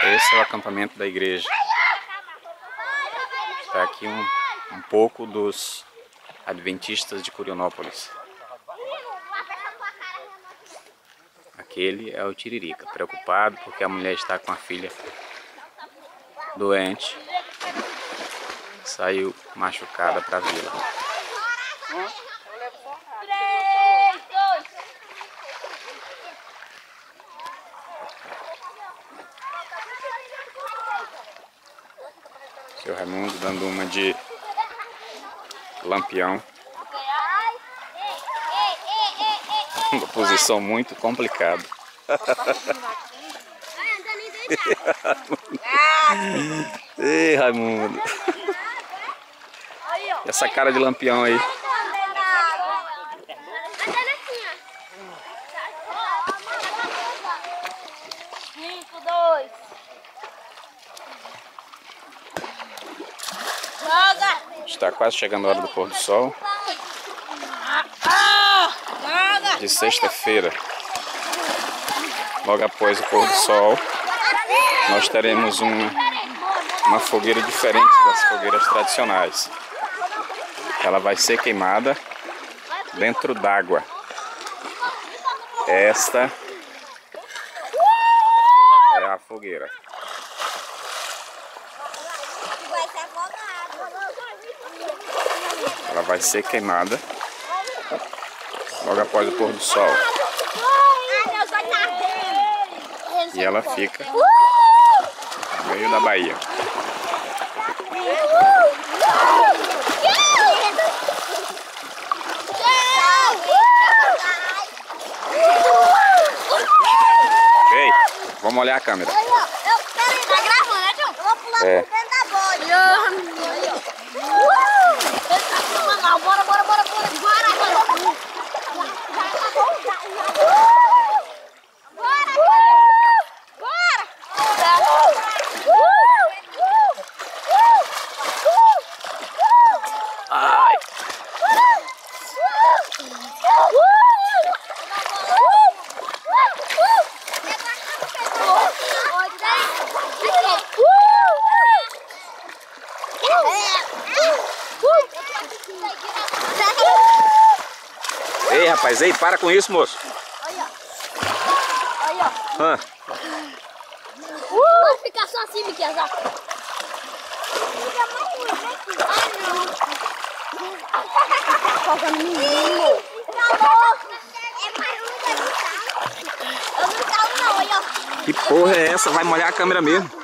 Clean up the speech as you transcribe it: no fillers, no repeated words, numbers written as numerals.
Esse é o acampamento da igreja. Está aqui um pouco dos adventistas de Curionópolis. Aquele é o Tiririca, preocupado porque a mulher está com a filha doente. Saiu machucada para a vila. Seu Raimundo dando uma de lampião. Uma posição muito complicada. Ei, Raimundo. E essa cara de lampião aí? 5, 2. Está quase chegando a hora do pôr do sol. De sexta-feira. Logo após o pôr do sol, nós teremos uma fogueira diferente das fogueiras tradicionais. Ela vai ser queimada dentro d'água. Esta é a fogueira. Ela vai ser queimada logo após o pôr do sol. E ela fica no meio da Bahia. Ei, vamos olhar a câmera. Tá gravando, né, João? Eu vou pular por dentro da boia. Bora, bora, bora, bora. Ai. Ei, rapaz, ei, para com isso, moço. Aí, ó. Pode ficar só assim, Miquel. Foca no menino. Que porra é essa? Vai molhar a câmera mesmo.